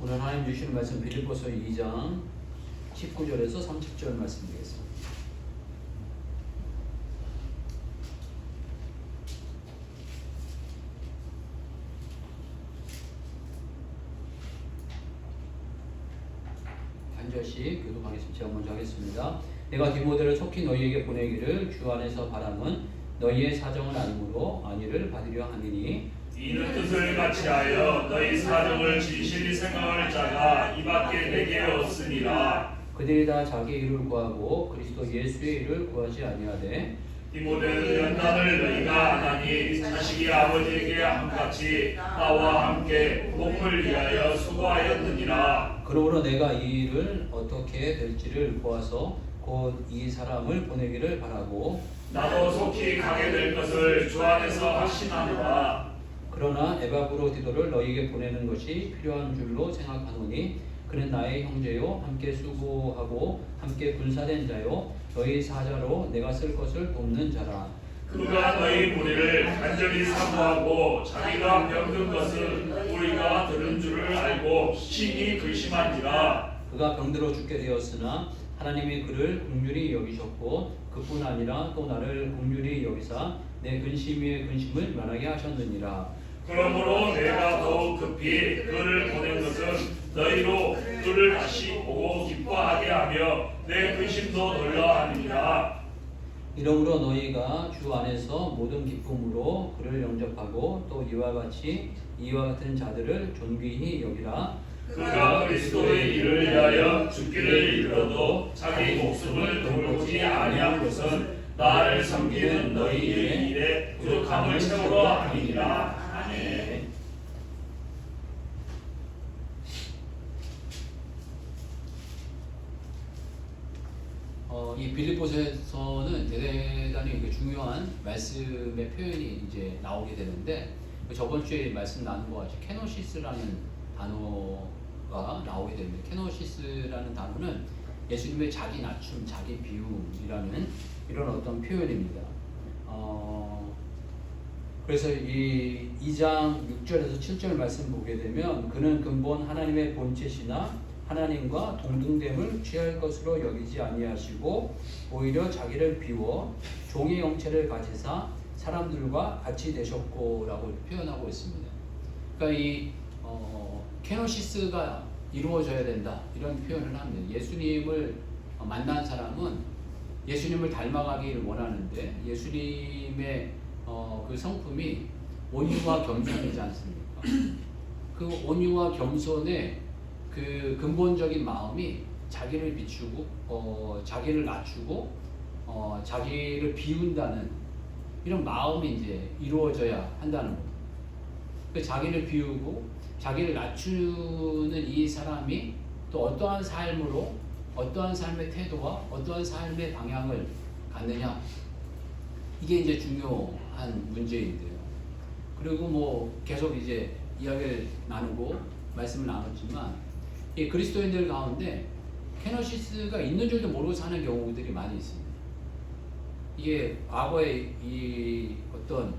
오늘 하나님 주시는 말씀 빌립보서 2장 19절에서 30절 말씀 되겠습니다. 한 절씩 교독하겠습니다. 제가 먼저 하겠습니다. 내가 디모데를 속히 너희에게 보내기를 주 안에서 바람은 너희의 사정을 아니므로 안위를 받으려 함이니 이는 뜻을 같이하여 너희 사정을 진실히 생각할 자가 이밖에 내게 없으니라. 그들이 다 자기 일을 구하고 그리스도 예수의 일을 구하지 아니하되 디모데는 연단을 너희가 안 하니 자식이 아버지에게 함같이 나와 함께 복음을 위하여 수고하였느니라. 그러므로 내가 이 일을 어떻게 될지를 보아서 곧 이 사람을 보내기를 바라고 나도 속히 가게 될 것을 주 안에서 확신하노라. 그러나 에바브로디도를 너희에게 보내는 것이 필요한 줄로 생각하노니 그는 나의 형제요 함께 수고하고 함께 군사된 자요 너희 사자로 내가 쓸 것을 돕는 자라. 그가 너희 무리를 간절히 사모하고 자기가 병든 것은 우리가 들은 줄을 알고 심히 근심한지라. 그가 병들어 죽게 되었으나 하나님이 그를 긍휼히 여기셨고 그뿐 아니라 또 나를 긍휼히 여기사 내 근심 위에 근심을 면하게 하셨느니라. 그러므로 내가 더욱 급히 그를 보낸 것은 너희로 그를 다시 보고 기뻐하게 하며 내 근심도 덜려 함이니라. 이러므로 너희가 주 안에서 모든 기쁨으로 그를 영접하고 또 이와 같은 자들을 존귀히 여기라. 그가 그리스도의 일을 위하여 죽기를 이르러도 자기 목숨을 돌보지 아니한 것은 나를 섬기는 너희의 일에 부족함을 채우려 함이니라. 아멘. 이 빌립보서에서는 대단히 중요한 말씀의 표현이 이제 나오게 되는데 저번 주에 말씀 나눈 것 같이 케노시스라는 단어가 나오게 됩니다. 케노시스라는 단어는 예수님의 자기 낮춤, 자기 비움이라는 이런 어떤 표현입니다. 그래서 이 2장 6절에서 7절 말씀 보게 되면 그는 근본 하나님의 본체시나 하나님과 동등됨을 취할 것으로 여기지 아니하시고 오히려 자기를 비워 종의 형체를 가지사 사람들과 같이 되셨고라고 표현하고 있습니다. 그러니까 이 케노시스가 이루어져야 된다 이런 표현을 합니다. 예수님을 만난 사람은 예수님을 닮아가기를 원하는데 예수님의 그 성품이 온유와 겸손이지 않습니까? 그 온유와 겸손의 그 근본적인 마음이 자기를 비추고 자기를 낮추고 자기를 비운다는 이런 마음이 이제 이루어져야 한다는 겁니다. 그 자기를 비우고 자기를 낮추는 이 사람이 또 어떠한 삶으로 어떠한 삶의 태도와 어떠한 삶의 방향을 갖느냐 이게 이제 중요한 문제인데요. 그리고 뭐 계속 이제 이야기를 나누고 말씀을 나눴지만 이 그리스도인들 가운데 케노시스가 있는 줄도 모르고 사는 경우들이 많이 있습니다. 이게 과거에 이 어떤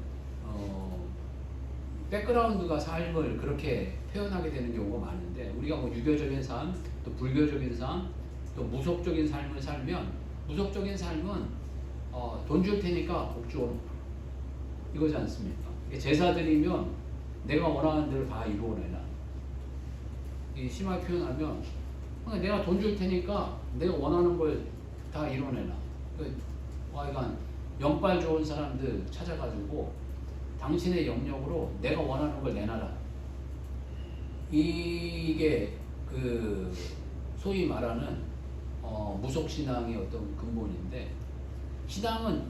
백그라운드가 삶을 그렇게 표현하게 되는 경우가 많은데 우리가 뭐 유교적인 삶, 또 불교적인 삶, 또 무속적인 삶을 살면 무속적인 삶은 돈 줄 테니까 복 줘 이거지 않습니까? 제사 드리면 내가 원하는 대로 다 이루어내라. 이 심하게 표현하면 내가 돈 줄 테니까 내가 원하는 걸 다 이뤄내라. 그러니까 영빨 좋은 사람들 찾아가지고 당신의 영역으로 내가 원하는 걸 내놔라. 이게 그 소위 말하는 무속신앙의 어떤 근본인데 신앙은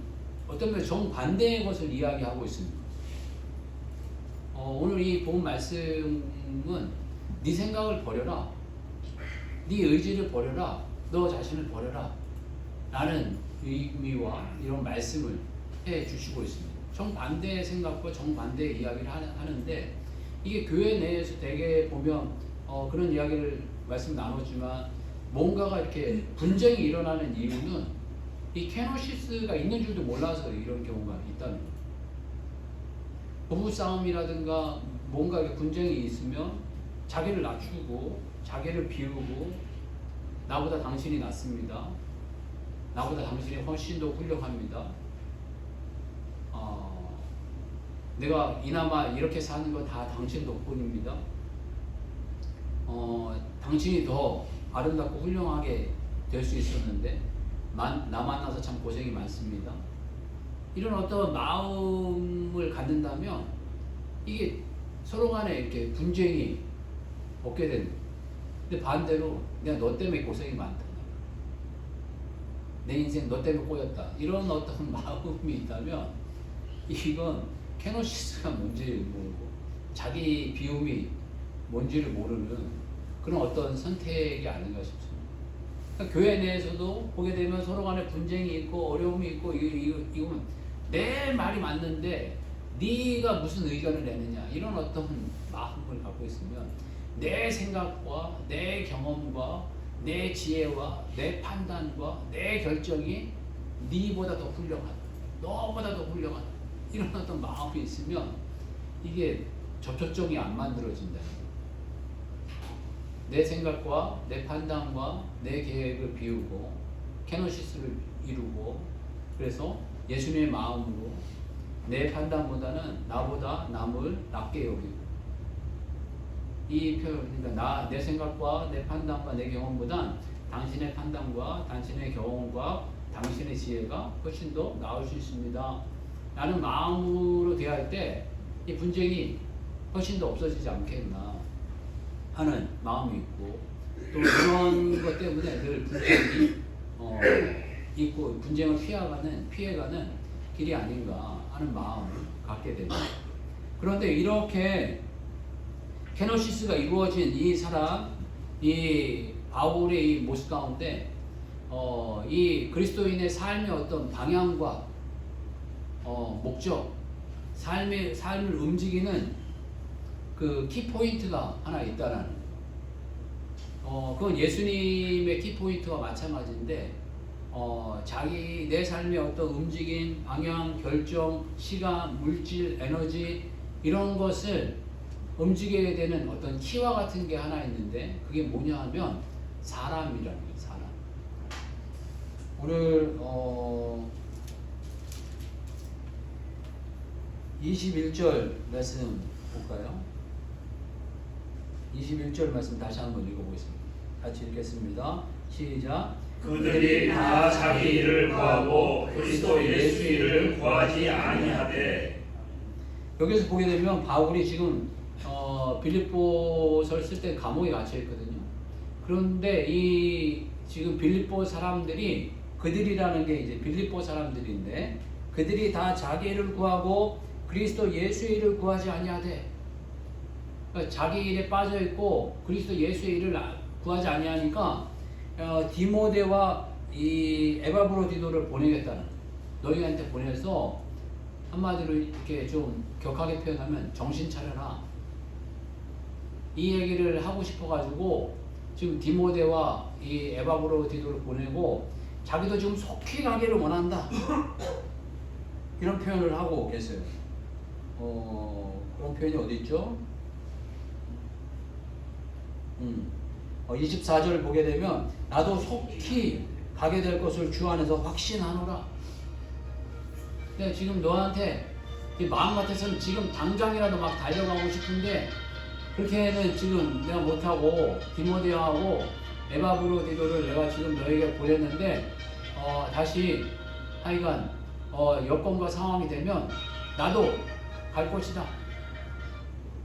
어떤 면에서 정반대의 것을 이야기하고 있습니다. 오늘 이 본 말씀은 네 생각을 버려라. 네 의지를 버려라. 너 자신을 버려라. 라는 의미와 이런 말씀을 해 주시고 있습니다. 정반대의 생각과 정반대의 이야기를 하는데 이게 교회 내에서 되게 보면 그런 이야기를 말씀 나눴지만 뭔가가 이렇게 분쟁이 일어나는 이유는 이 케노시스가 있는 줄도 몰라서 이런 경우가 있다는 거예요. 부부싸움이라든가 뭔가 분쟁이 있으면 자기를 낮추고 자기를 비우고 나보다 당신이 낫습니다. 나보다 당신이 훨씬 더 훌륭합니다. 내가 이나마 이렇게 사는 건 다 당신 덕분입니다. 당신이 더 아름답고 훌륭하게 될 수 있었는데 나 만나서 참 고생이 많습니다. 이런 어떤 마음을 갖는다면 이게 서로 간에 이렇게 분쟁이 없게 되는 거예요. 근데 반대로 내가 너 때문에 고생이 많다. 내 인생 너 때문에 꼬였다. 이런 어떤 마음이 있다면 이건 케노시스가 뭔지를 모르고 자기 비움이 뭔지를 모르는 그런 어떤 선택이 아닌가 싶습니다. 그러니까 교회 내에서도 보게 되면 서로 간에 분쟁이 있고 어려움이 있고 이건 내 말이 맞는데 네가 무슨 의견을 내느냐 이런 어떤 마음을 갖고 있으면 내 생각과 내 경험과 내 지혜와 내 판단과 내 결정이 네보다 더 훌륭하다. 너보다 더 훌륭하다. 이런 어떤 마음이 있으면 이게 접촉점이 안 만들어진다. 내 생각과 내 판단과 내 계획을 비우고 케노시스를 이루고 그래서 예수님의 마음으로 내 판단보다는 나보다 남을 낮게 여기고 이 표현, 그러니까 내 생각과 내 판단과 내 경험보단 당신의 판단과 당신의 경험과 당신의 지혜가 훨씬 더 나을 수 있습니다. 라는 마음으로 대할 때 이 분쟁이 훨씬 더 없어지지 않겠나 하는 마음이 있고 또 이런 것 때문에 늘 분쟁이 있고 분쟁을 피해가는 길이 아닌가 하는 마음을 갖게 됩니다. 그런데 이렇게 케노시스가 이루어진 이 사람, 이 바울의 이 모습 가운데 이 그리스도인의 삶의 어떤 방향과 목적, 삶을 움직이는 그 키포인트가 하나 있다라는 그건 예수님의 키포인트와 마찬가지인데 자기 내 삶의 어떤 움직임, 방향, 결정, 시간, 물질, 에너지 이런 것을 움직이게 되는 어떤 키와 같은 게 하나 있는데 그게 뭐냐 하면 사람이라는 거예요. 사람. 오늘 21절 말씀 볼까요? 21절 말씀 다시 한번 읽어보겠습니다. 같이 읽겠습니다. 시작. 그들이 다 자기 일을 구하고 그리스도 예수 일을 구하지 아니하되. 여기서 보게 되면 바울이 지금 빌립보서를 쓸 때 감옥에 갇혀 있거든요. 그런데 이 지금 빌립보 사람들이 그들이라는 게 이제 빌립보 사람들인데 그들이 다 자기 일을 구하고 그리스도 예수의 일을 구하지 아니하되 그러니까 자기 일에 빠져 있고 그리스도 예수의 일을 구하지 아니하니까 디모데와 이 에바브로디도를 보내겠다는 너희한테 보내서 한마디로 이렇게 좀 격하게 표현하면 정신 차려라. 이 얘기를 하고 싶어가지고 지금 디모데와 이 에바브로디도를 보내고 자기도 지금 속히 가기를 원한다. 이런 표현을 하고 계세요. 그런 표현이 어디 있죠? 24절을 보게 되면 나도 속히 가게 될 것을 주 안에서 확신하노라. 근데 지금 너한테 마음 같아서는 지금 당장이라도 막 달려가고 싶은데 그렇게는 지금 내가 못하고 디모데하고 에바브로디도를 내가 지금 너에게 보냈는데 다시 하여간 여건과 상황이 되면 나도 갈 것이다.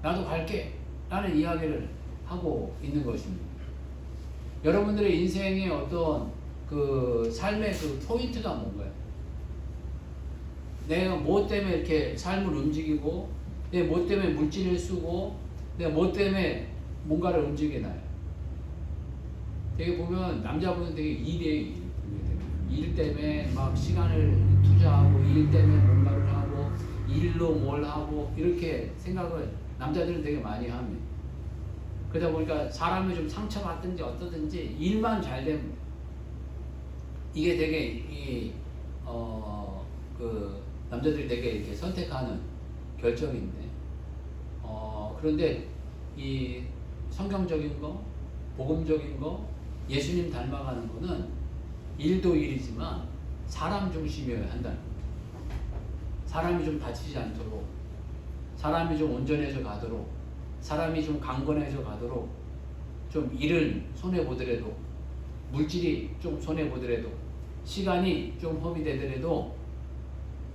나도 갈게. 라는 이야기를 하고 있는 것입니다. 여러분들의 인생의 어떤 그 삶의 그 포인트가 뭔가요? 내가 뭐 때문에 이렇게 삶을 움직이고 내가 뭐 때문에 물질을 쓰고 내가 뭐 때문에 뭔가를 움직이나요? 되게 보면 남자분은 되게 일에 일 때문에 막 시간을 투자하고 일 때문에 뭔가를 하고 일로 뭘 하고 이렇게 생각을 남자들은 되게 많이 합니다. 그러다 보니까 사람이 좀 상처받든지 어떠든지 일만 잘 되면 이게 되게 그 남자들이 되게 이렇게 선택하는 결정인데 그런데 이 성경적인 거, 복음적인 거, 예수님 닮아가는 거는 일도 일이지만 사람 중심이어야 한다는 거예요. 사람이 좀 다치지 않도록, 사람이 좀 온전해져 가도록, 사람이 좀 강건해져 가도록, 좀 일을 손해보더라도, 물질이 좀 손해보더라도, 시간이 좀 허비되더라도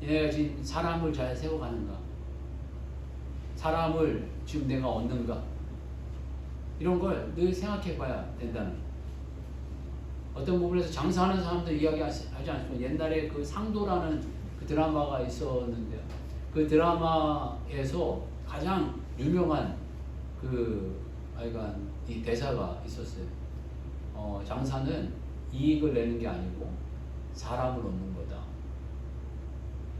내가 지금 사람을 잘 세워가는가, 사람을 지금 내가 얻는가, 이런 걸 늘 생각해 봐야 된다는 거예요. 어떤 부분에서 장사하는 사람들 이야기하지 않습니까? 옛날에 그 상도라는 그 드라마가 있었는데요. 그 드라마에서 가장 유명한 그 하여간 이 대사가 있었어요. 장사는 이익을 내는 게 아니고 사람을 얻는 거다.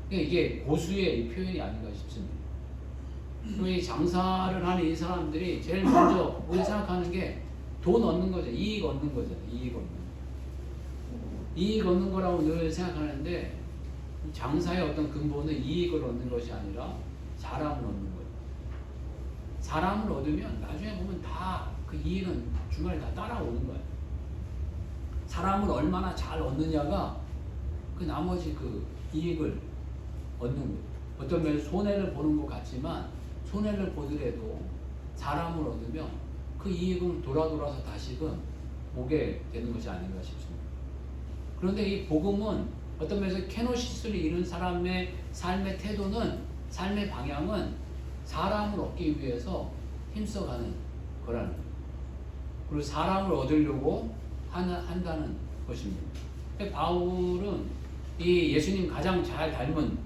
그러니까 이게 고수의 이 표현이 아닌가 싶습니다. 이 장사를 하는 이 사람들이 제일 먼저 우리가 생각하는 게 돈 얻는 거죠. 이익 얻는 거죠. 이익 얻는 거. 이익 얻는 거라고 늘 생각하는데 장사의 어떤 근본은 이익을 얻는 것이 아니라 사람을 얻는 거예요. 사람을 얻으면 나중에 보면 다 그 이익은 중간에 다 따라오는 거예요. 사람을 얼마나 잘 얻느냐가 그 나머지 그 이익을 얻는 거예요. 어떤 면에서 손해를 보는 것 같지만 손해를 보더라도 사람을 얻으면 그 이익은 돌아서 다시금 오게 되는 것이 아닌가 싶습니다. 그런데 이 복음은 어떤 면에서 케노시스를 이룬 사람의 삶의 태도는, 삶의 방향은 사람을 얻기 위해서 힘써가는 거라는 거예요. 그리고 사람을 얻으려고 한다는 것입니다. 바울은 이 예수님 가장 잘 닮은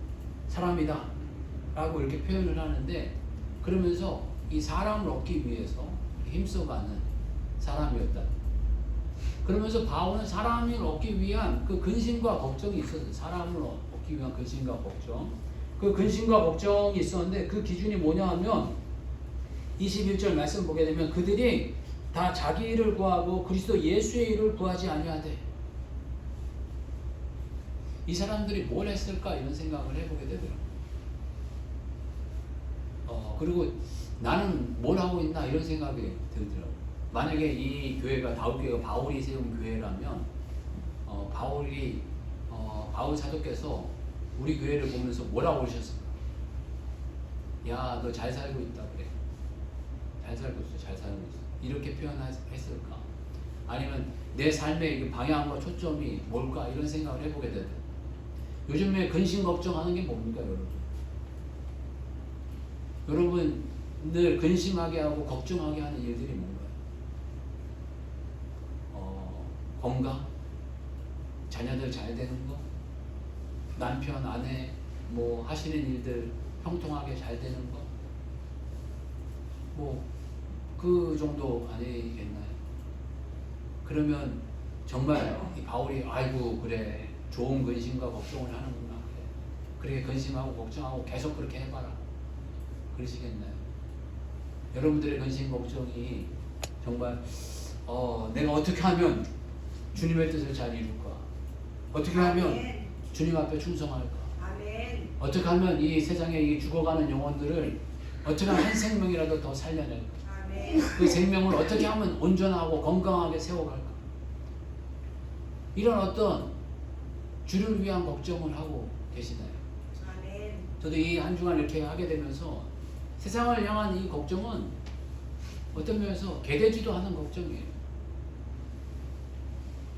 사람이다 라고 이렇게 표현을 하는데, 그러면서 이 사람을 얻기 위해서 힘써가는 사람이었다. 그러면서 바울은 사람을 얻기 위한 그 근심과 걱정이 있었어요. 사람을 얻기 위한 근심과 걱정. 그 근심과 걱정이 있었는데 그 기준이 뭐냐 하면 21절 말씀 보게 되면 그들이 다 자기 일을 구하고 그리스도 예수의 일을 구하지 아니하되. 이 사람들이 뭘 했을까 이런 생각을 해보게 되더라고요. 그리고 나는 뭘 하고 있나 이런 생각이 들더라고요. 만약에 이 교회가 다윗교회가 바울이 세운 교회라면 바울 사도께서 우리 교회를 보면서 뭐라고 그러셨을까? 야, 너 잘 살고 있다 그래. 잘 살고 있어, 잘 살고 있어. 이렇게 표현했을까? 아니면 내 삶의 방향과 초점이 뭘까? 이런 생각을 해보게 되더라고요. 요즘에 근심 걱정하는 게 뭡니까, 여러분? 여러분 늘 근심하게 하고 걱정하게 하는 일들이 뭔가요? 건강? 자녀들 잘 되는 거? 남편, 아내 뭐 하시는 일들 형통하게 잘 되는 거? 뭐 그 정도 아니겠나요? 그러면 정말 이 바울이 아이고 그래 좋은 근심과 걱정을 하는구나 그래 그렇게 근심하고 걱정하고 계속 그렇게 해봐라 그러시겠나요? 여러분들의 근심 걱정이 정말 내가 어떻게 하면 주님의 뜻을 잘 이룰까? 어떻게 하면 주님 앞에 충성할까? 어떻게 하면 이 세상에 이 죽어가는 영혼들을 어떻게 하면 한 생명이라도 더 살려낼까? 그 생명을 어떻게 하면 온전하고 건강하게 세워갈까? 이런 어떤 주를 위한 걱정을 하고 계시나요? 저도 이 한 주간 이렇게 하게 되면서 세상을 향한 이 걱정은 어떤 면에서 개되지도 않은 걱정이에요.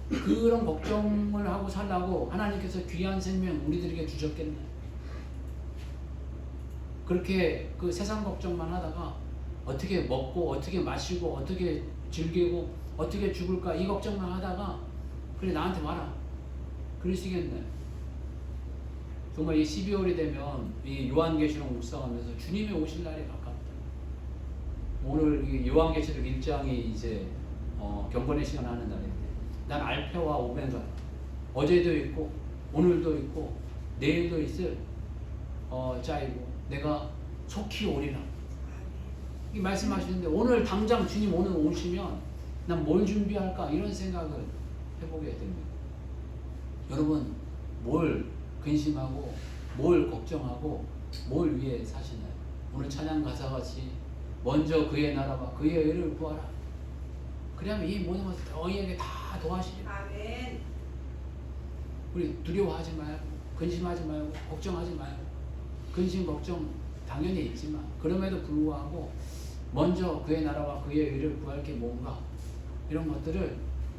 그런 걱정을 하고 살라고 하나님께서 귀한 생명 우리들에게 주셨겠나요? 그렇게 그 세상 걱정만 하다가 어떻게 먹고 어떻게 마시고 어떻게 즐기고 어떻게 죽을까 이 걱정만 하다가 그래 나한테 와라 그러시겠나요? 정말 이 12월이 되면 이 요한계시록 묵상하면서 주님이 오실 날이 가깝다. 오늘 이 요한계시록 1장이 이제 경건의 시간 하는 날인데 난 알파와 오메가 어제도 있고 오늘도 있고 내일도 있을 자이고 내가 속히 오리라 이 말씀하시는데 오늘 당장 주님 오늘 오시면 난 뭘 준비할까 이런 생각을 해보게 됩니다. 여러분 뭘 근심하고 뭘 걱정하고 뭘 위해 사시나요? 오늘 찬양 가사같이 먼저 그의 나라와 그의 의를 구하라. 그러면 이 모든 것을 너희에게 다 도와주리라. 아멘. 우리 두려워하지 말고 근심하지 말고 걱정하지 말고 근심 걱정 당연히 있지만 그럼에도 불구하고 먼저 그의 나라와 그의 의를 구할 게 뭔가 이런 것들을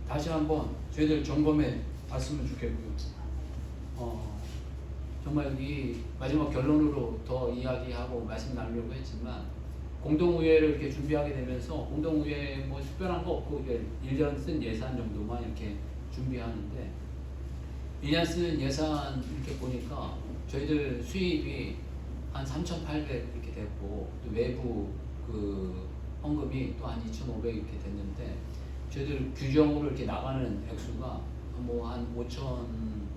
다시 한번 저희들 점검해 봤으면 좋겠고요. 정말 여기 마지막 결론으로 더 이야기하고 말씀 나누려고 했지만 공동의회를 이렇게 준비하게 되면서 공동의회 뭐 특별한 거 없고 이게 1년 쓴 예산 정도만 이렇게 준비하는데 1년 쓰는 예산 이렇게 보니까 저희들 수입이 한 3,800 이렇게 됐고 또 외부 그 헌금이 또 한 2,500 이렇게 됐는데 저희들 규정으로 이렇게 나가는 액수가 뭐 한 5,000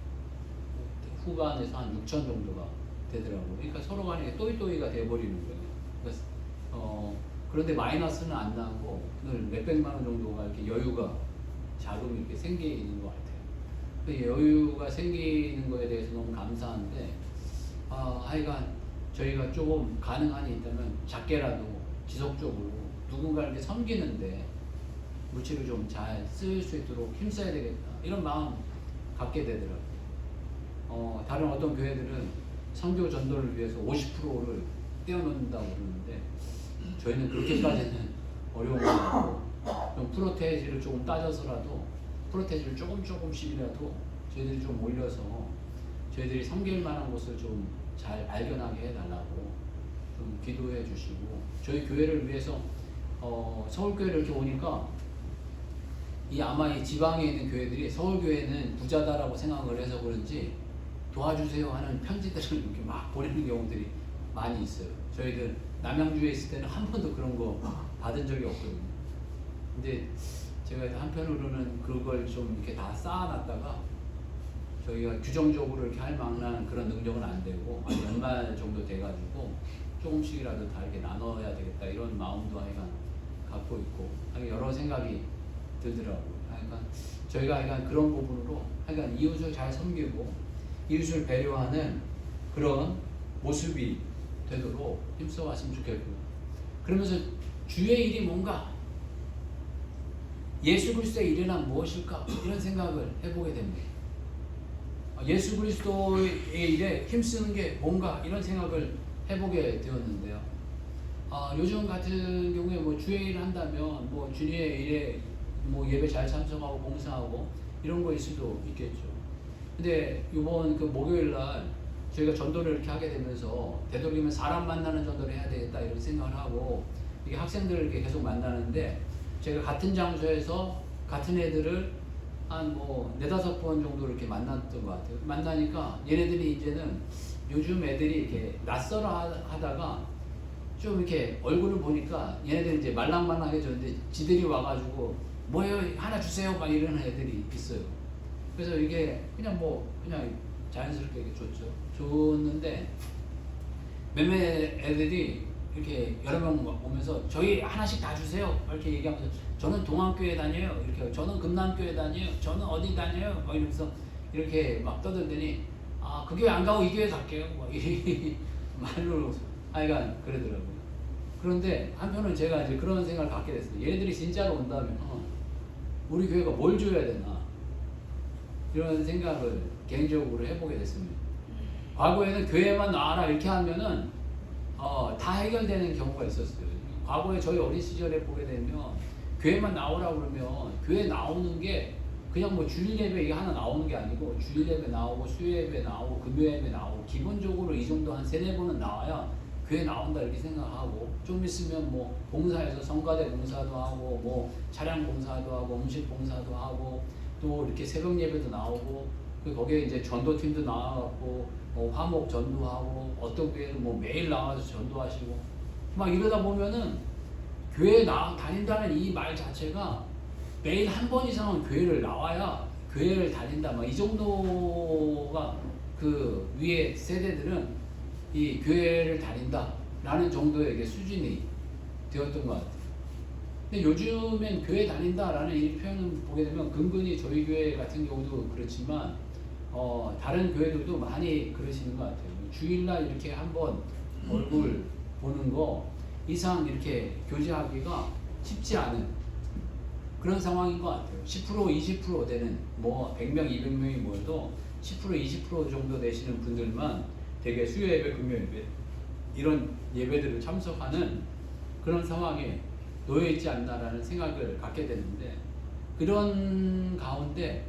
후반에서 한 6,000 정도가 되더라고요. 그러니까 서로 간에 또이또이가 돼버리는 거예요. 그러니까 그런데 마이너스는 안 나고 늘 몇백만 원 정도가 이렇게 여유가 자금이 이렇게 생기는 것 같아요. 그 여유가 생기는 거에 대해서 너무 감사한데 하여간 저희가 조금 가능한 이 있다면 작게라도 지속적으로 누군가를 이렇게 섬기는데 물질을 좀 잘 쓸 수 있도록 힘써야 되겠다 이런 마음 갖게 되더라고요. 다른 어떤 교회들은 선교 전도를 위해서 50%를 떼어놓는다고 그러는데 저희는 그렇게까지는 어려운 거 같고 좀 프로테이지를 조금 따져서라도 프로테이지를 조금씩이라도 저희들이 좀 올려서 저희들이 섬길 만한 곳을 좀 잘 발견하게 해달라고 좀 기도해 주시고 저희 교회를 위해서 서울교회를 이렇게 오니까 아마 이 지방에 있는 교회들이 서울교회는 부자다라고 생각을 해서 그런지 도와주세요 하는 편지들을 이렇게 막 보내는 경우들이 많이 있어요. 저희들 남양주에 있을 때는 한 번도 그런 거 받은 적이 없거든요. 근데 제가 한편으로는 그걸 좀 이렇게 다 쌓아놨다가 저희가 규정적으로 이렇게 할 만한 그런 능력은 안 되고 연말 정도 돼가지고 조금씩이라도 다 이렇게 나눠야 되겠다 이런 마음도 하여간 갖고 있고 여러 생각이 들더라고요. 하여간 저희가 하여간 그런 부분으로 하여간 이웃을 잘 섬기고 이웃을 배려하는 그런 모습이 되도록 힘써 왔으면 좋겠고요. 그러면서 주의 일이 뭔가 예수 그리스도의 일이란 무엇일까 이런 생각을 해보게 됩니다. 예수 그리스도의 일에 힘쓰는 게 뭔가 이런 생각을 해보게 되었는데요. 요즘 같은 경우에 뭐 주의 일을 한다면 뭐 주님의 일에 뭐 예배 잘 참석하고 봉사하고 이런 거일 수도 있겠죠. 근데 이번 그 목요일 날 저희가 전도를 이렇게 하게 되면서 되도록이면 사람 만나는 전도를 해야 되겠다 이런 생각을 하고 이게 학생들을 이렇게 계속 만나는데 제가 같은 장소에서 같은 애들을 한 뭐 4-5번 정도 이렇게 만났던 것 같아요. 만나니까 얘네들이 이제는 요즘 애들이 이렇게 낯설어 하다가 좀 이렇게 얼굴을 보니까 얘네들이 이제 말랑말랑해졌는데 지들이 와가지고 뭐예요 하나 주세요 막 이러는 애들이 있어요. 그래서 이게 그냥 자연스럽게 이렇게 줬는데 몇몇 애들이 이렇게 여러 명 오면서 저희 하나씩 다 주세요 이렇게 얘기하면서 저는 동안교회 다녀요 이렇게 저는 금남교회 다녀요 저는 어디 다녀요 막 이러면서 이렇게 막 떠들더니 그 교회 안 가고 이 교회 갈게요 막 이 말로 하여간 그러더라고요. 그런데 한편은 제가 이제 그런 생각을 갖게 됐어요. 얘네들이 진짜로 온다면 우리 교회가 뭘 줘야 되나 이런 생각을 개인적으로 해보게 됐습니다. 과거에는 교회만 나와라 이렇게 하면은 다 해결되는 경우가 있었어요. 과거에 저희 어린 시절에 보게 되면 교회만 나오라 그러면 교회 나오는 게 그냥 뭐 주일 예배 이게 하나 나오는 게 아니고 주일 예배 나오고 수요 예배 나오고 금요 예배 나오고 기본적으로 이 정도 한 3-4번은 나와야 교회 나온다 이렇게 생각하고 좀 있으면 뭐 봉사에서 성가대 봉사도 하고 뭐 차량 봉사도 하고 음식 봉사도 하고 또 이렇게 새벽 예배도 나오고 거기에 이제 전도팀도 나와갖고 화목 전도하고 어떤 교회는 뭐 매일 나와서 전도하시고 막 이러다 보면은 교회 다닌다는 이 말 자체가 매일 한 번 이상은 교회를 나와야 교회를 다닌다 막 이 정도가 그 위에 세대들은 이 교회를 다닌다라는 정도의 이게 수준이 되었던 것 같아요. 근데 요즘엔 교회 다닌다라는 이 표현을 보게 되면 근근히 저희 교회 같은 경우도 그렇지만 다른 교회들도 많이 그러시는 것 같아요. 주일날 이렇게 한번 얼굴 보는 거 이상 이렇게 교제하기가 쉽지 않은 그런 상황인 것 같아요. 10% 20% 되는 뭐 100명 200명이 모여도 10% 20% 정도 되시는 분들만 되게 수요 예배 금요 예배 이런 예배들을 참석하는 그런 상황에 놓여 있지 않나라는 생각을 갖게 되는데, 그런 가운데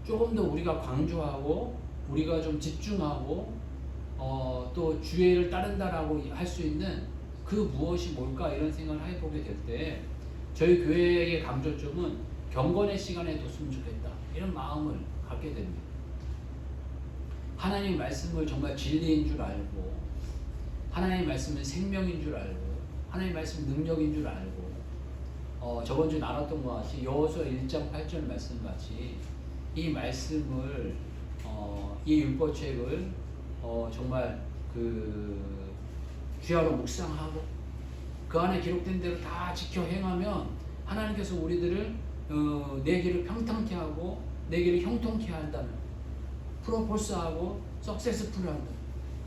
조금 더 우리가 강조하고 우리가 좀 집중하고 또 주의를 따른다라고 할 수 있는 그 무엇이 뭘까 이런 생각을 해보게 될 때 저희 교회의 강조점은 경건의 시간에 뒀으면 좋겠다 이런 마음을 갖게 됩니다. 하나님 말씀을 정말 진리인 줄 알고, 하나님 말씀은 생명인 줄 알고, 하나님 말씀은 능력인 줄 알고, 저번 주 나눴던 것 같이 여호수아 1장 8절 말씀 같이 이 말씀을 이 율법책을 정말 그 귀하로 묵상하고 그 안에 기록된 대로 다 지켜 행하면 하나님께서 우리들을 내 길을 평탄케 하고 내 길을 형통케 한다는, 프로포스하고 석세스풀 한다,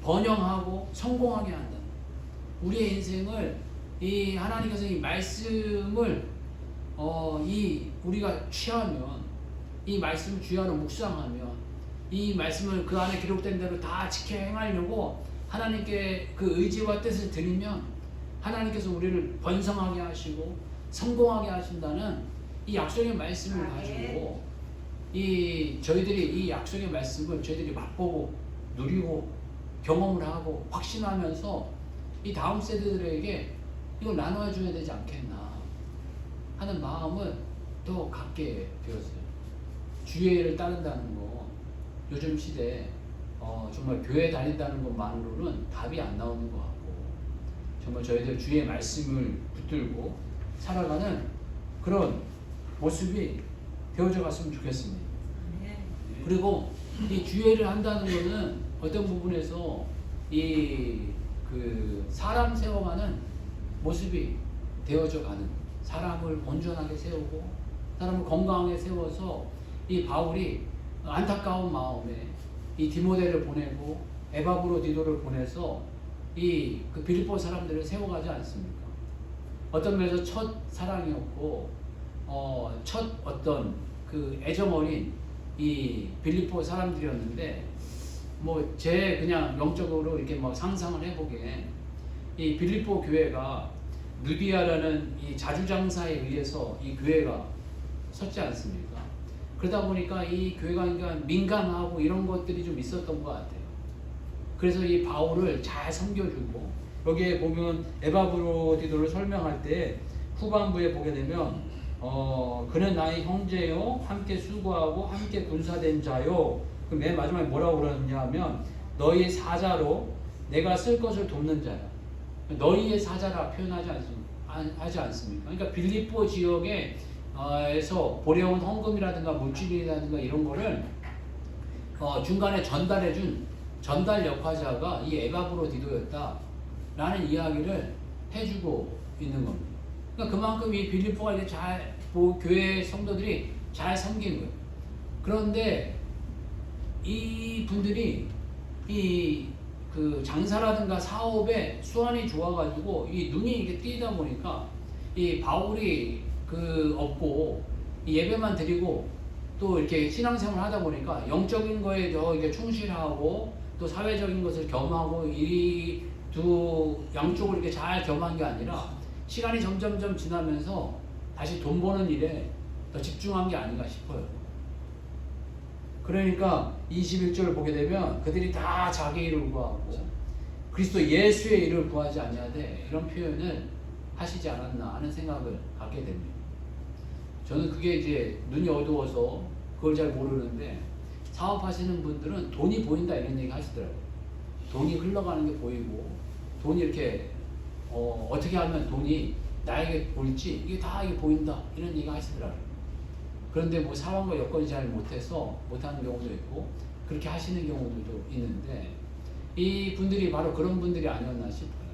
번영하고 성공하게 한다. 우리의 인생을 이 하나님께서 이 말씀을 이 우리가 취하면, 이 말씀을 주야로 묵상하면, 이 말씀을 그 안에 기록된 대로 다 지켜 행하려고 하나님께 그 의지와 뜻을 드리면 하나님께서 우리를 번성하게 하시고 성공하게 하신다는 이 약속의 말씀을 가지고 저희들이 이 약속의 말씀을 저희들이 맛보고 누리고 경험을 하고 확신하면서 이 다음 세대들에게 이걸 나눠줘야 되지 않겠나 하는 마음을 또 갖게 되었어요. 주의를 따른다는 거, 요즘 시대에 정말 교회 다닌다는 것만으로는 답이 안 나오는 것 같고, 정말 저희들 주의 말씀을 붙들고 살아가는 그런 모습이 되어져 갔으면 좋겠습니다. 그리고 이 주의를 한다는 것은 어떤 부분에서 사람 세워가는 모습이 되어져 가는, 사람을 온전하게 세우고 사람을 건강하게 세워서 이 바울이 안타까운 마음에 이 디모데를 보내고 에바브로디도를 보내서 그 빌립보 사람들을 세워가지 않습니까? 어떤 면에서 첫 사랑이었고 첫 어떤 그 애정 어린 이 빌립보 사람들이었는데, 뭐 제 그냥 영적으로 이렇게 뭐 상상을 해보기에 이 빌립보 교회가 누디아라는 이 자주장사에 의해서 이 교회가 섰지 않습니까? 그러다 보니까 이 교회가 그러니까 민감하고 이런 것들이 좀 있었던 것 같아요. 그래서 이 바울을 잘 섬겨주고, 여기에 보면 에바브로디도를 설명할 때 후반부에 보게 되면 그는 나의 형제요 함께 수고하고 함께 군사된 자요. 그 맨 마지막에 뭐라고 그러냐면 너희 사자로 내가 쓸 것을 돕는 자야. 너희의 사자라 표현하지 않습니까? 그러니까 빌립보 지역에 에서 보려온 헌금이라든가 물질이라든가 이런 거를 중간에 전달해준 전달 역할자가 이 에바브로디도였다라는 이야기를 해주고 있는 겁니다. 그러니까 그만큼 이 빌립보가 이제 교회 성도들이 잘 섬긴 거예요. 그런데 이 분들이 그 장사라든가 사업에 수완이 좋아가지고 이 눈이 이렇게 띄다 보니까 이 바울이 없고 이 예배만 드리고 또 이렇게 신앙생활 하다 보니까 영적인 거에 더 이렇게 충실하고 또 사회적인 것을 겸하고 이 두 양쪽을 이렇게 잘 겸한 게 아니라 시간이 점점점 지나면서 다시 돈 버는 일에 더 집중한 게 아닌가 싶어요. 그러니까 21절을 보게 되면 그들이 다 자기 일을 구하고 그리스도 예수의 일을 구하지 아니하되 이런 표현을 하시지 않았나 하는 생각을 갖게 됩니다. 저는 그게 이제 눈이 어두워서 그걸 잘 모르는데, 사업하시는 분들은 돈이 보인다 이런 얘기 하시더라고요. 돈이 흘러가는 게 보이고 돈이 이렇게 어떻게 하면 돈이 나에게 보일지 이게 다 이게 보인다 이런 얘기 하시더라고요. 그런데 뭐 상황과 여건이 잘 못해서 못하는 경우도 있고 그렇게 하시는 경우도 있는데, 이 분들이 바로 그런 분들이 아니었나 싶어요.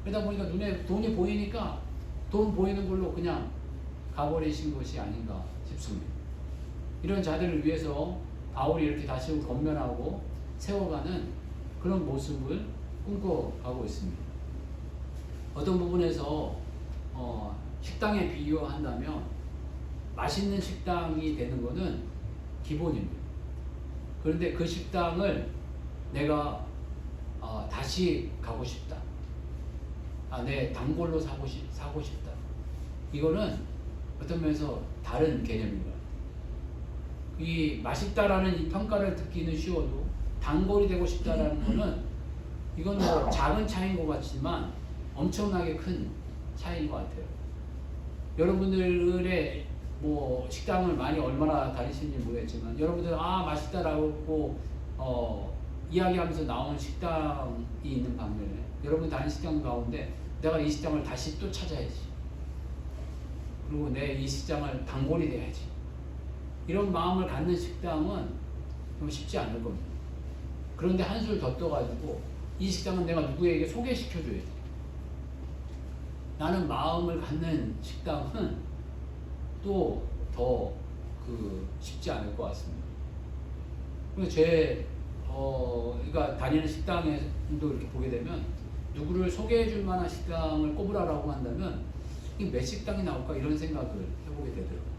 그러다 보니까 눈에 돈이 보이니까 돈 보이는 걸로 그냥 가버리신 것이 아닌가 싶습니다. 이런 자들을 위해서 바울이 이렇게 다시 권면하고 세워가는 그런 모습을 꿈꿔가고 있습니다. 어떤 부분에서 식당에 비유한다면 맛있는 식당이 되는 것은 기본입니다. 그런데 그 식당을 내가 다시 가고 싶다. 내 단골로 사고 싶다. 이거는 어떤 면에서 다른 개념인 것 같아요. 이 맛있다라는 이 평가를 듣기는 쉬워도 단골이 되고 싶다라는 거는 이건 뭐 작은 차이인 것 같지만 엄청나게 큰 차이인 것 같아요. 여러분들의 뭐 식당을 많이 얼마나 다니시는지 모르겠지만 여러분들 맛있다라고 이야기하면서 나오는 식당이 있는 반면에 여러분 다니는 식당 가운데 내가 이 식당을 다시 또 찾아야지. 그리고 내 이 식당을 단골이 돼야지. 이런 마음을 갖는 식당은 좀 쉽지 않을 겁니다. 그런데 한술 더 떠가지고 이 식당은 내가 누구에게 소개시켜줘야 돼. 나는 마음을 갖는 식당은 또 더 쉽지 않을 것 같습니다. 그래서 그러니까 다니는 식당에도 이렇게 보게 되면 누구를 소개해 줄 만한 식당을 꼽으라고 한다면 이 몇 식당이 나올까 이런 생각을 해보게 되더라고요.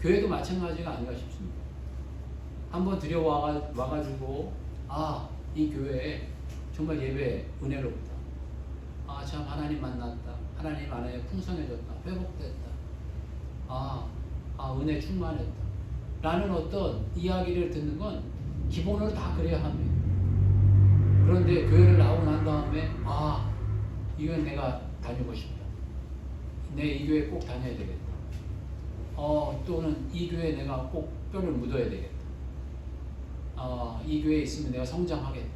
교회도 마찬가지가 아닌가 싶습니다. 한번 들여와가지고 이 교회에 정말 예배 은혜롭다. 참 하나님 만났다. 하나님 안에 풍성해졌다. 회복됐다. 은혜 충만했다. 라는 어떤 이야기를 듣는 건 기본으로 다 그래야 합니다. 그런데 교회를 나오고 난 다음에 이 교회 내가 다니고 싶다. 이 교회 꼭 다녀야 되겠다. 또는 이 교회에 내가 꼭 뼈를 묻어야 되겠다. 이 교회에 있으면 내가 성장하겠다.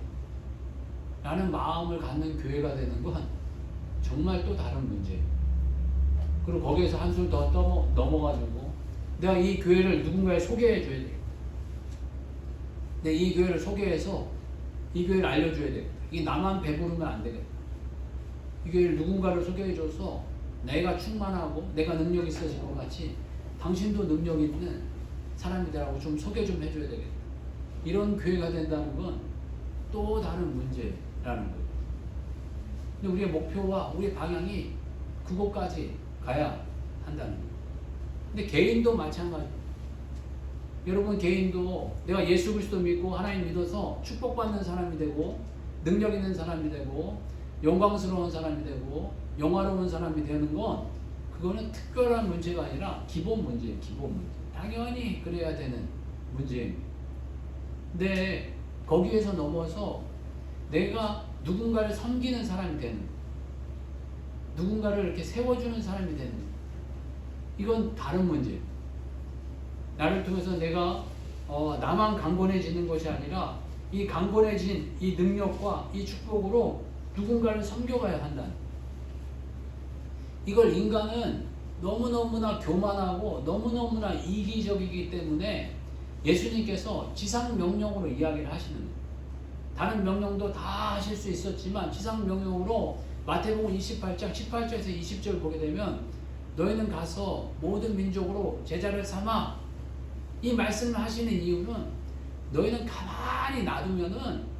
라는 마음을 갖는 교회가 되는 건 정말 또 다른 문제예요. 그리고 거기에서 한술 더 넘어가지고 내가 이 교회를 누군가에 소개해 줘야 되겠다. 이 교회를 소개해서 이 교회를 알려줘야 되겠다. 이게 나만 배부르면 안 되겠다. 이 교회를 누군가를 소개해 줘서 내가 충만하고 내가 능력이 있어질 것 같이 당신도 능력 있는 사람이라고 좀 소개 좀 해줘야 되겠다. 이런 교회가 된다는 건 또 다른 문제라는 거예요. 근데 우리의 목표와 우리의 방향이 그곳까지 가야 한다는 거예요. 근데 개인도 마찬가지. 여러분 개인도 내가 예수 그리스도 믿고 하나님 믿어서 축복받는 사람이 되고 능력 있는 사람이 되고 영광스러운 사람이 되고 영화로운 사람이 되는 건 그거는 특별한 문제가 아니라 기본 문제예요. 기본 문제. 당연히 그래야 되는 문제입니다. 근데 거기에서 넘어서 내가 누군가를 섬기는 사람이 되는, 누군가를 이렇게 세워주는 사람이 되는, 이건 다른 문제예요. 나를 통해서 내가 나만 강건해지는 것이 아니라 이 강건해진 이 능력과 이 축복으로 누군가를 섬겨가야 한다는. 이걸 인간은 너무너무나 교만하고 너무너무나 이기적이기 때문에 예수님께서 지상명령으로 이야기를 하시는 거예요. 다른 명령도 다 하실 수 있었지만 지상명령으로 마태복음 28장 18절에서 20절 보게 되면 너희는 가서 모든 민족으로 제자를 삼아, 이 말씀을 하시는 이유는 너희는 가만히 놔두면은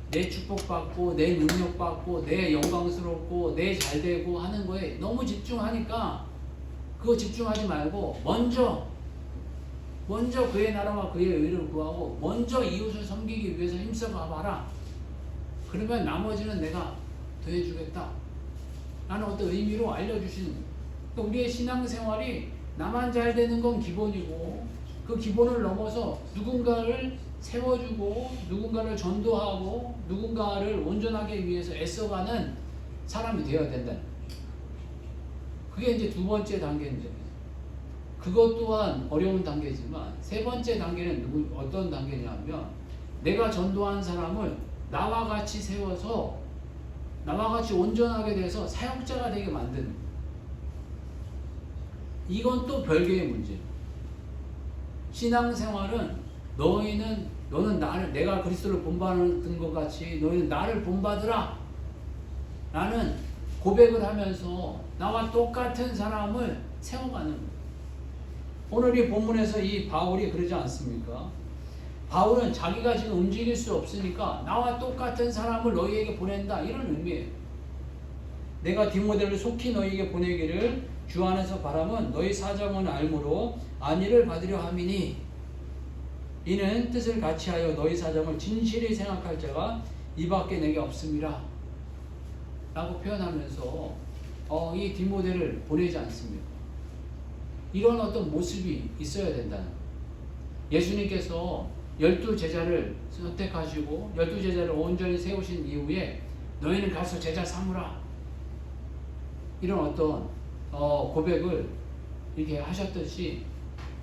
내 축복받고 내 능력받고 내 영광스럽고 내 잘되고 하는 거에 너무 집중하니까 그거 집중하지 말고 먼저 그의 나라와 그의 의를 구하고 먼저 이웃을 섬기기 위해서 힘써 가봐라. 그러면 나머지는 내가 더해주겠다. 라는 어떤 의미로 알려주시는 거예요. 그러니까 우리의 신앙생활이 나만 잘 되는 건 기본이고 그 기본을 넘어서 누군가를 세워주고 누군가를 전도하고 누군가를 온전하게 위해서 애써가는 사람이 되어야 된다. 그게 이제 두 번째 단계인데, 그것 또한 어려운 단계지만 세 번째 단계는 어떤 단계냐면 내가 전도한 사람을 나와 같이 세워서 나와 같이 온전하게 돼서 사역자가 되게 만드는, 이건 또 별개의 문제예요. 신앙생활은 너는 나를, 내가 그리스도를 본받는 것 같이 너희는 나를 본받으라 라는 고백을 하면서 나와 똑같은 사람을 세워가는 거예요. 오늘 이 본문에서 이 바울이 그러지 않습니까? 바울은 자기가 지금 움직일 수 없으니까 나와 똑같은 사람을 너희에게 보낸다, 이런 의미예요. 내가 디모데를 속히 너희에게 보내기를 주 안에서 바람은 너희 사정은 알므로 안위를 받으려 함이니 이는 뜻을 같이하여 너희 사정을 진실히 생각할 자가 이밖에 내게 없음이라 라고 표현하면서 이 디모데를 보내지 않습니까? 이런 어떤 모습이 있어야 된다는 거예요. 예수님께서 12제자를 선택하시고 12제자를 온전히 세우신 이후에 너희는 가서 제자 삼으라 이런 어떤 고백을 이렇게 하셨듯이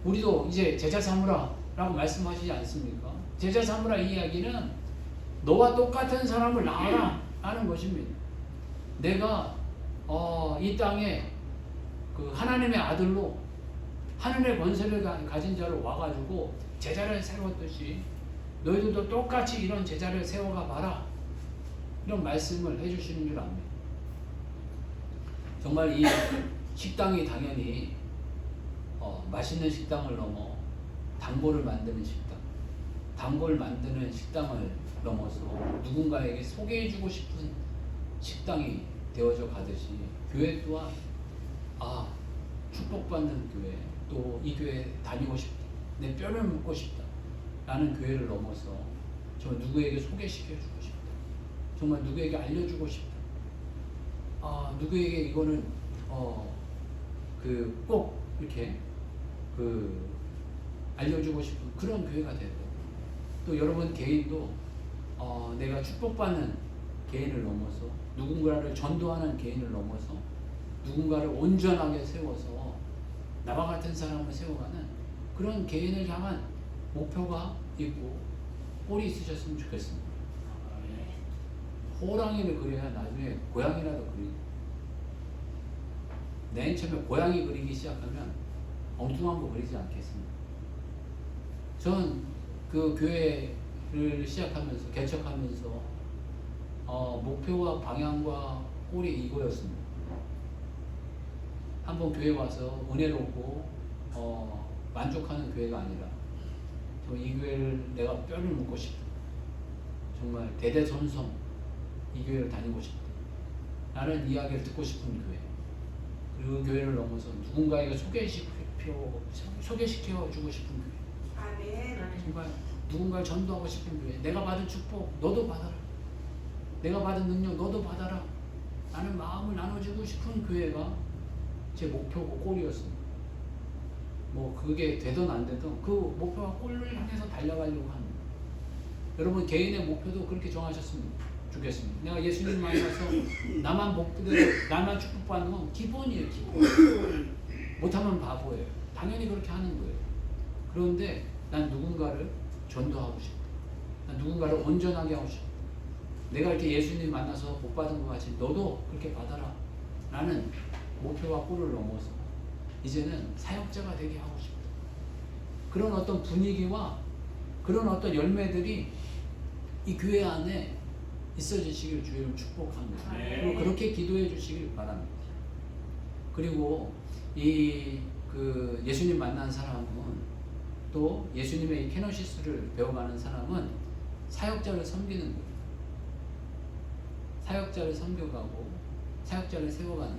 우리도 이제 제자 삼으라 라고 말씀하시지 않습니까? 제자 삼으라 이 이야기는 너와 똑같은 사람을 낳아라 하는 것입니다. 내가 이 땅에 그 하나님의 아들로 하늘의 권세를 가진 자로 와가지고 제자를 세웠듯이 너희들도 똑같이 이런 제자를 세워가 봐라 이런 말씀을 해주시는 줄 압니다. 정말 이 식당이 당연히 맛있는 식당을 넘어 단골을 만드는 식당, 단골 만드는 식당을 넘어서 누군가에게 소개해주고 싶은 식당이 되어져 가듯이 교회 또한 축복받는 교회, 또 이 교회 다니고 싶다, 내 뼈를 묻고 싶다 라는 교회를 넘어서 정말 누구에게 소개시켜주고 싶다, 정말 누구에게 알려주고 싶다, 누구에게 이거는 꼭 이렇게 알려주고 싶은 그런 교회가 되고, 또 여러분 개인도 내가 축복받는 개인을 넘어서 누군가를 전도하는 개인을 넘어서 누군가를 온전하게 세워서 나와 같은 사람을 세워가는 그런 개인을 향한 목표가 있고 꼴이 있으셨으면 좋겠습니다. 호랑이를 그려야 나중에 고양이라도 그리고, 맨 처음에 고양이 그리기 시작하면 엉뚱한 거 그리지 않겠습니다. 전 그 교회를 시작하면서 개척하면서 목표와 방향과 꼴이 이거였습니다. 한번 교회 와서 은혜롭고 만족하는 교회가 아니라 이 교회를 내가 뼈를 묻고 싶다, 정말 대대손손 이 교회를 다니고 싶다 라는 이야기를 듣고 싶은 교회, 그 교회를 넘어서 누군가에게 소개시켜주고 싶은 교회, 정말 누군가를 전도하고 싶은 교회, 내가 받은 축복 너도 받아라, 내가 받은 능력 너도 받아라 라는 마음을 나눠주고 싶은 교회가 제 목표고 꼴이었습니다. 뭐 그게 되든 안 되든 그 목표와 꼴을 향해서 달려가려고 합니다. 여러분 개인의 목표도 그렇게 정하셨으면 좋겠습니다. 내가 예수님 만나서 나만 축복받는 건 기본이에요. 기본. 못하면 바보예요. 당연히 그렇게 하는 거예요. 그런데 난 누군가를 전도하고 싶다, 난 누군가를 온전하게 하고 싶다, 내가 이렇게 예수님 만나서 복 받은 것 같이 너도 그렇게 받아라 라는 목표와 꼴을 넘어서 이제는 사역자가 되게 하고 싶다, 그런 어떤 분위기와 그런 어떤 열매들이 이 교회 안에 있어지시길 주의를 축복합니다. 그리고 그렇게 기도해 주시길 바랍니다. 그리고 예수님 만난 사람은, 또 예수님의 이 케노시스를 배워가는 사람은 사역자를 섬기는 거예요. 사역자를 섬겨가고 사역자를 세워가는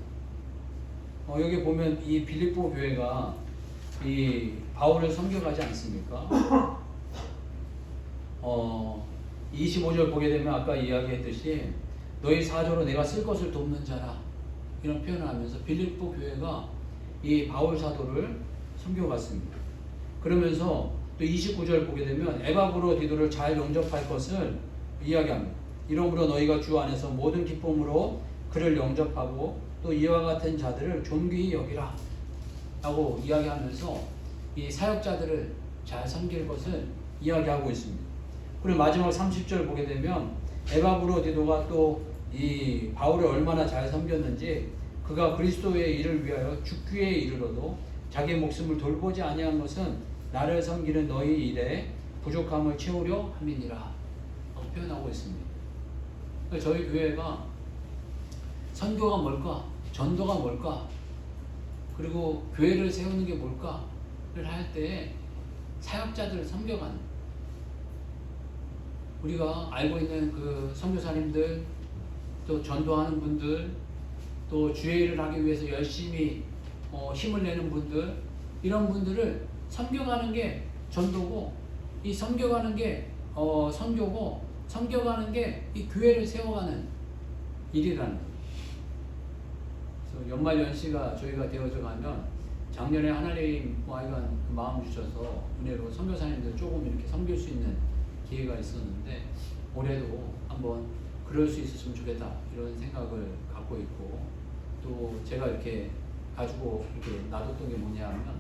거예요. 여기 보면 이 빌립보 교회가 이 바울을 섬겨가지 않습니까? 25절 보게 되면 아까 이야기했듯이 너희 사조로 내가 쓸 것을 돕는 자라 이런 표현을 하면서 빌립보 교회가 이 바울 사도를 섬겨갔습니다. 그러면서 또 29절 보게 되면 에바브로디도를 잘 영접할 것을 이야기합니다. 이러므로 너희가 주 안에서 모든 기쁨으로 그를 영접하고 또 이와 같은 자들을 존귀히 여기라 라고 이야기하면서 이 사역자들을 잘 섬길 것을 이야기하고 있습니다. 그리고 마지막 30절 보게 되면 에바브로디도가 또 이 바울을 얼마나 잘 섬겼는지, 그가 그리스도의 일을 위하여 죽기에 이르러도 자기 목숨을 돌보지 아니한 것은 나를 섬기는 너희 일에 부족함을 채우려 함이니라 라고 표현하고 있습니다. 저희 교회가 선교가 뭘까, 전도가 뭘까, 그리고 교회를 세우는 게 뭘까를 할 때 사역자들을 섬겨가는, 우리가 알고 있는 그 선교사님들, 또 전도하는 분들, 또 주의 일을 하기 위해서 열심히 힘을 내는 분들, 이런 분들을 섬겨가는 게 전도고, 이 섬겨가는 게 선교고, 섬겨가는 게 이 교회를 세워가는 일이라는 거예요. 그래서 연말 연시가 저희가 되어져 가면, 작년에 하나님 하여간 그 마음 주셔서 은혜로 선교사님들 조금 이렇게 섬길 수 있는 기회가 있었는데, 올해도 한번 그럴 수 있었으면 좋겠다 이런 생각을 갖고 있고, 또 제가 이렇게 가지고 이렇게 놔뒀던 게 뭐냐면,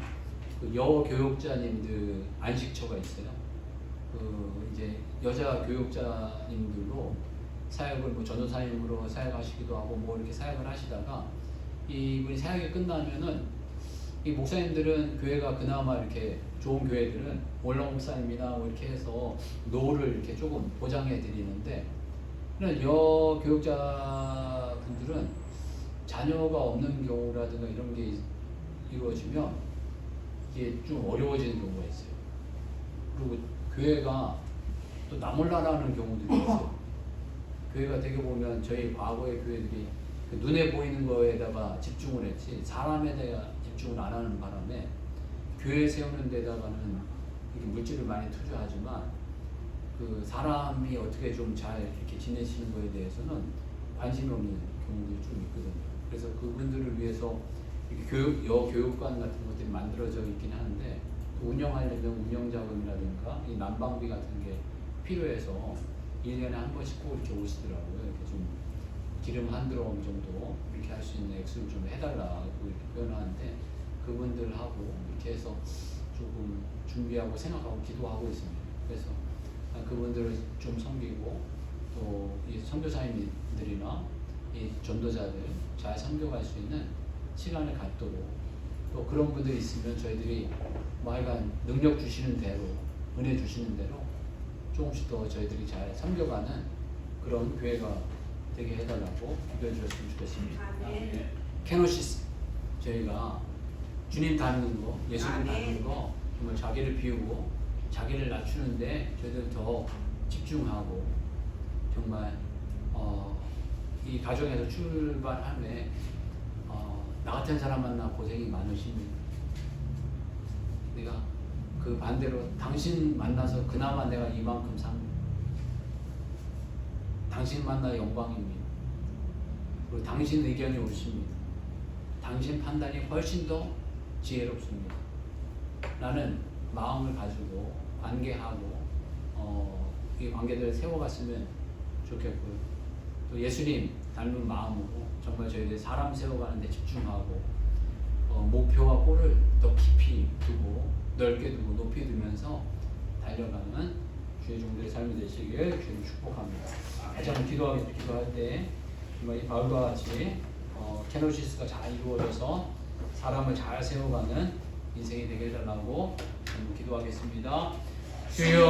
그 여교육자님들 안식처가 있어요. 그 이제 여자 교육자님들로 사역을 뭐 전도사님으로 사역하시기도 하고 뭐 이렇게 사역을 하시다가, 이분이 사역이 끝나면은 이 목사님들은 교회가 그나마 이렇게 좋은 교회들은 원로 목사님이나 뭐 이렇게 해서 노후를 이렇게 조금 보장해 드리는데, 여교육자 분들은 자녀가 없는 경우라든가 이런 게 이루어지면 이게 좀 어려워지는 경우가 있어요. 그리고 교회가 또 나몰라라는 경우들이 있어요. 교회가 되게 보면 저희 과거의 교회들이 그 눈에 보이는 거에다가 집중을 했지, 사람에 대해 집중을 안 하는 바람에 교회 세우는 데다가는 이렇게 물질을 많이 투자하지만 그 사람이 어떻게 좀 잘 이렇게 지내시는 거에 대해서는 관심이 없는 경우들이 좀 있거든요. 그래서 그분들을 위해서 이렇게 여교육관 같은 것들이 만들어져 있긴 하는데, 운영하려면 운영자금이라든가 이 난방비 같은 게 필요해서 1년에 한 번씩 꼭 이렇게 오시더라고요. 이렇게 좀 기름 한 드럼 정도 이렇게 할 수 있는 액수를 좀 해달라고 이렇게 표현하는데, 그분들하고 이렇게 해서 조금 준비하고 생각하고 기도하고 있습니다. 그래서 그분들을 좀 섬기고, 또 이 선교사님들이나 이 전도자들 잘 섬겨갈 수 있는 시간을 갖도록, 또 그런 분들이 있으면 저희들이 뭐 하여간 능력 주시는 대로, 은혜 주시는 대로 조금씩 더 저희들이 잘 섬겨가는 그런 교회가 되게 해달라고 기도해 주셨으면 좋겠습니다. 케노시스, 저희가 주님 닮는 거, 예수님 닮는 거, 정말 자기를 비우고 자기를 낮추는데 저희들 더 집중하고, 정말 이 가정에서 출발함에 나 같은 사람 만나 고생이 많으십니다. 내가 그 반대로 당신 만나서 그나마 내가 이만큼 삽니다. 당신 만나 영광입니다. 그리고 당신 의견이 옳습니다. 당신 판단이 훨씬 더 지혜롭습니다. 라는 마음을 가지고 관계하고 이 관계들을 세워갔으면 좋겠고요. 또 예수님 닮은 마음으로 정말 저희들이 사람 세워가는 데 집중하고, 목표와 골을 더 깊이 두고 넓게 두고 높이 두면서 달려가는 주의 종들의 삶이 되시길 주님 축복합니다. 같이 한번 기도할 때 정말 이 바울과 같이 케노시스가 잘 이루어져서 사람을 잘 세워가는 인생이 되게 해달라고 한번 기도하겠습니다. 주여,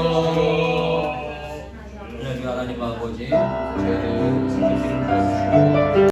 하나님 아버지, 저희들 이름을 주시고